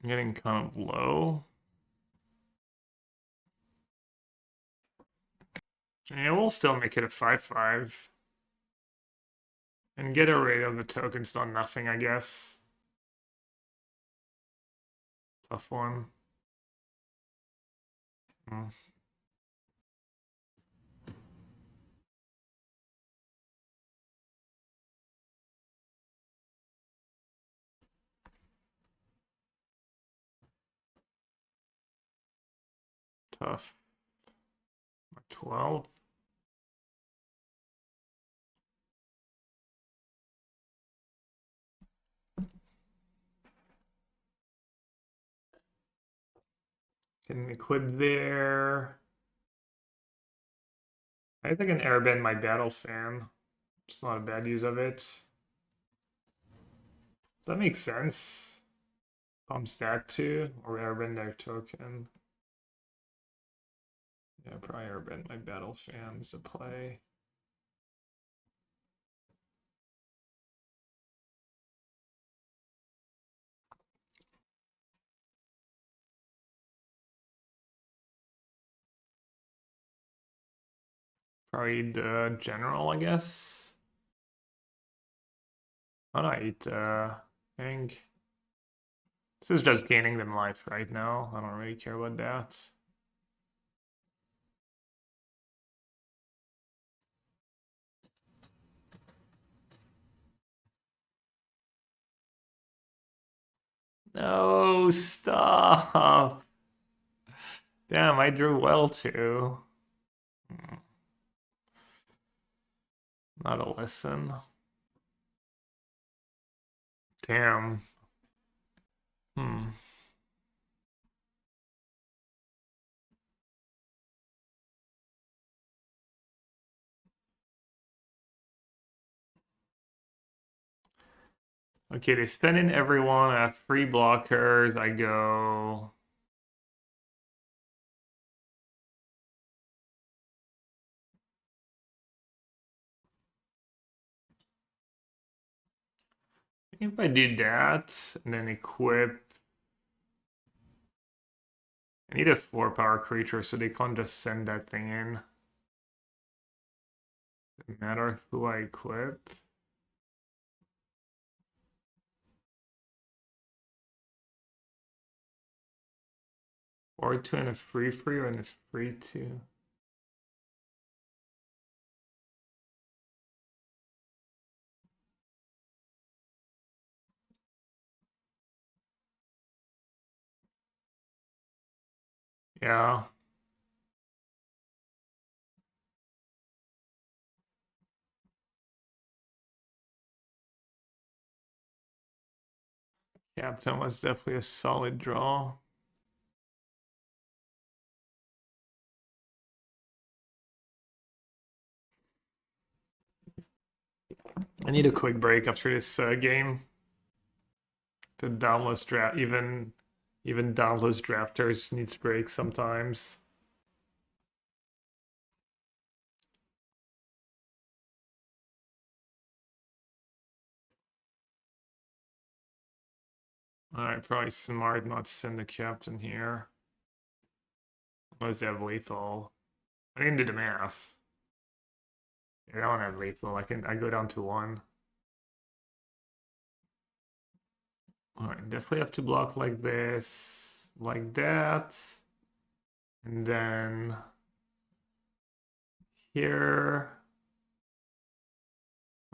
I'm getting kind of low. Yeah, we'll still make it a 5-5. And get rid of the tokens on nothing, I guess. Tough one. Hmm. Tough. 12. Can equip there. I think I can airbend my Battle Fan. It's not a bad use of it. Does that make sense? Pumps that too, or airbend their token. Yeah, probably airbend my Battle Fans to play. Probably the general, I guess. Why not eat Aang? This is just gaining them life right now. I don't really care about that. No, stop. Damn, I drew well too. Not a lesson. Damn. Okay, they send in everyone. I have free blockers. I go. if I do that and then equip, I need a 4-power creature so they can't just send that thing in. Doesn't matter who I equip. Or 2 and a free or in a free 2. Yeah. Captain was definitely a solid draw. I need a quick break after this game. The downless draft, even downless drafters needs breaks sometimes. Alright, probably smart not to send the captain here. Unless they have lethal. I didn't do the math. I don't have lethal. I go down to 1. Alright, definitely have to block like this, like that. And then here.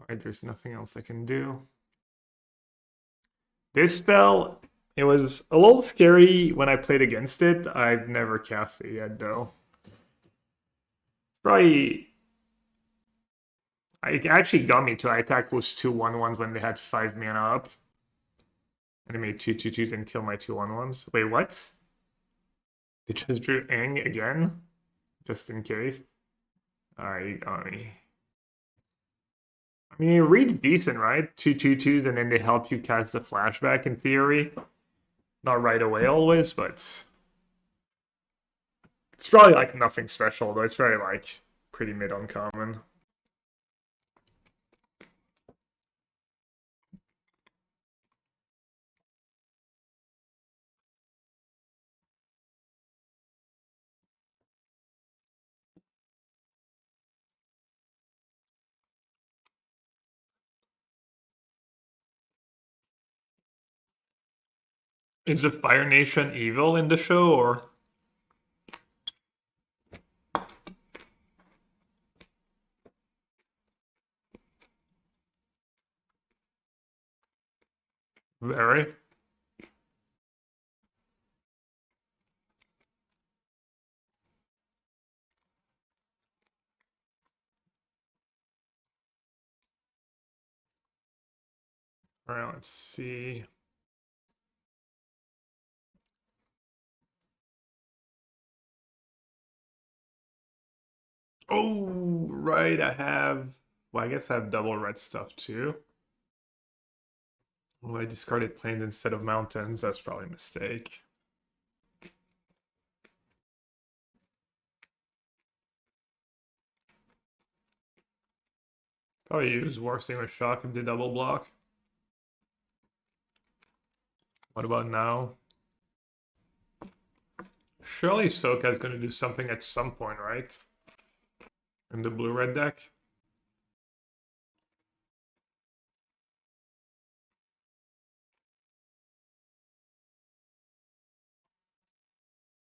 Alright, there's nothing else I can do. This spell, it was a little scary when I played against it. I've never cast it yet, though. Probably... It actually got me to. I attack was 2/1/1s when they had 5 mana up. And I made 2/2/2s and kill my 2/1/1s. Wait, what? They just drew Aang again? Just in case. Alright, you got me. I mean, it reads decent, right? 2/2/2s and then they help you cast the flashback in theory. Not right away always, but... It's probably like nothing special, though. It's very like pretty mid uncommon. Is the Fire Nation evil in the show, or? Very? Alright, let's see. Oh, right, I have... Well, I guess I have double red stuff, too. Well, I discarded plains instead of mountains. That's probably a mistake. Probably use Warsting with Shock if they double block. What about now? Surely Sokka is going to do something at some point, right? In the blue-red deck?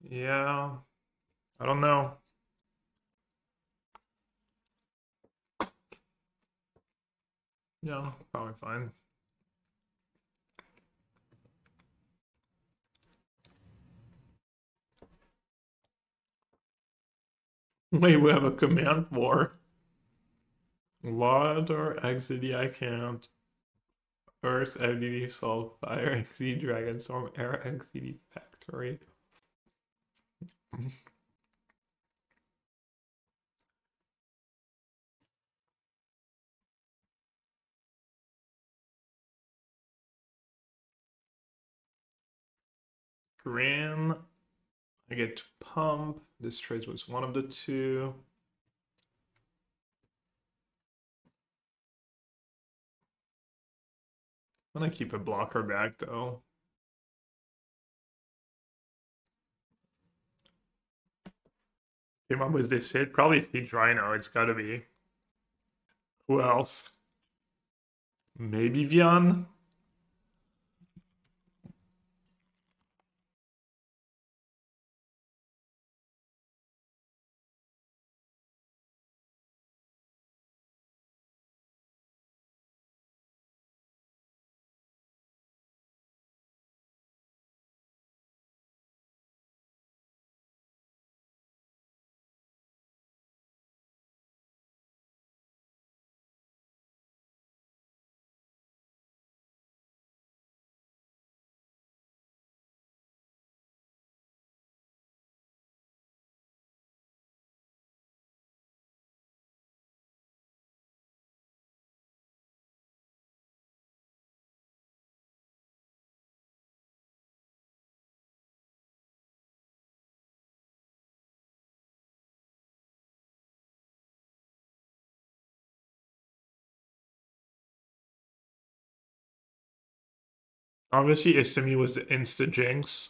Yeah. I don't know. Yeah, probably fine. Wait, we have a command for Water, XD, I can't. Earth, FDD, Salt, Fire, XD, Dragon Storm, Air, XD, Factory. Green. I get to pump. This trade was one of the two. I'm gonna keep a blocker back though. Came up with this hit. Probably Siege Rhino, it's gotta be. Who else? Maybe Vian? Obviously, Istami was the insta jinx.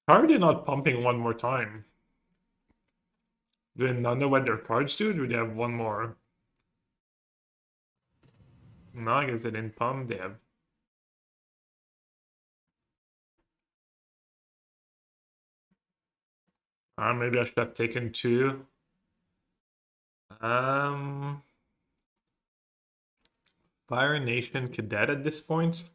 How are they not pumping one more time? Do they not know what their cards do? Do they have one more? No, I guess they didn't pump. They have. Maybe I should have taken two. Fire Nation Cadet at this point.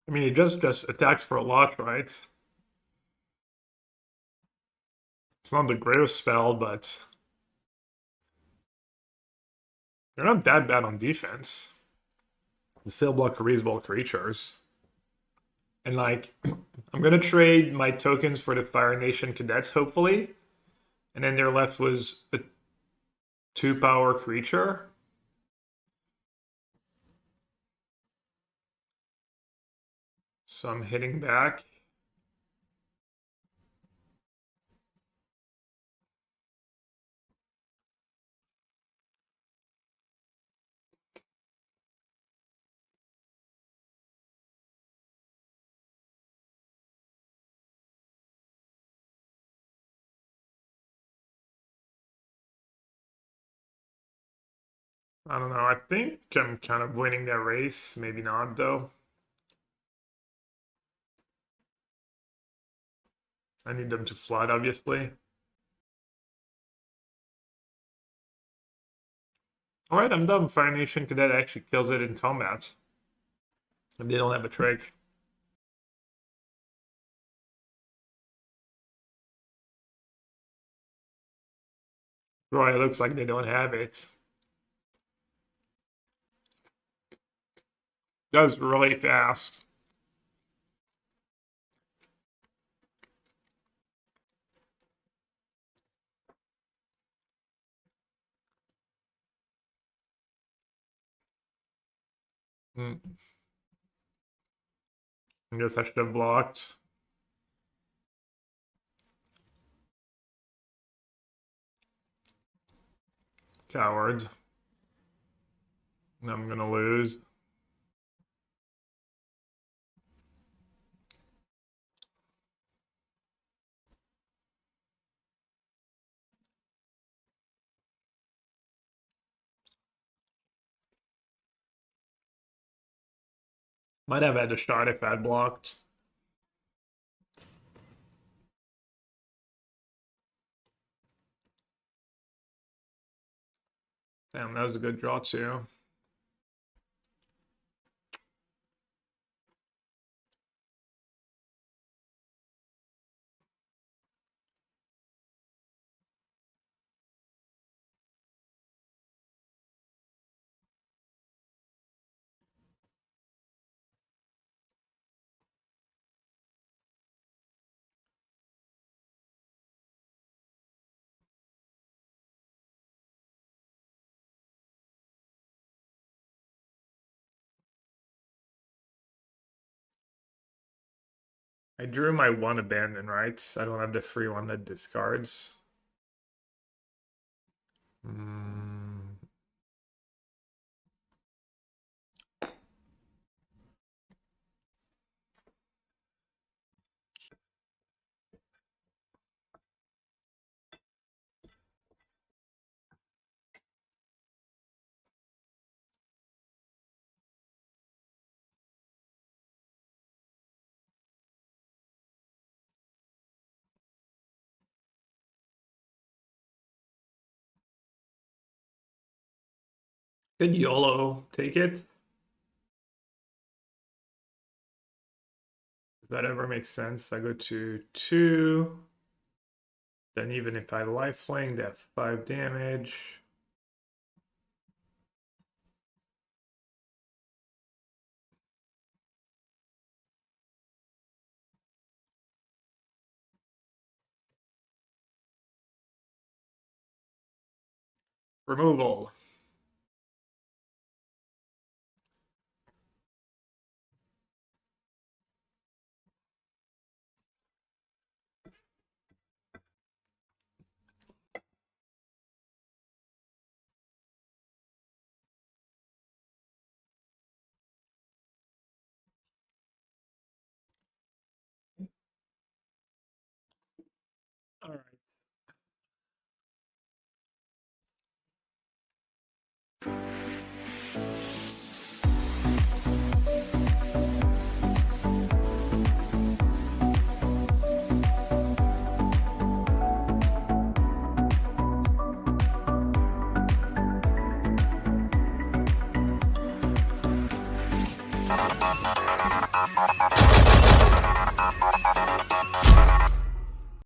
I mean, it just attacks for a lot, right? It's not the greatest spell, but they're not that bad on defense. They still block reasonable creatures. And like, I'm gonna trade my tokens for the Fire Nation Cadets, hopefully. And then they're left was a 2-power creature. So I'm hitting back. I don't know. I think I'm kind of winning that race. Maybe not, though. I need them to flood, obviously. Alright, I'm done. Fire Nation Cadet actually kills it in combat. If they don't have a trick. Right, it looks like they don't have it. That's really fast. I guess I should have blocked. Coward. I'm gonna lose. Might have had a shot if I'd blocked. Damn, that was a good draw too. I drew my one abandon, right? I don't have the free one that discards. Good YOLO, take it. Does that ever make sense? I go to 2. Then even if I lifelink, they have 5 damage. Removal. All right.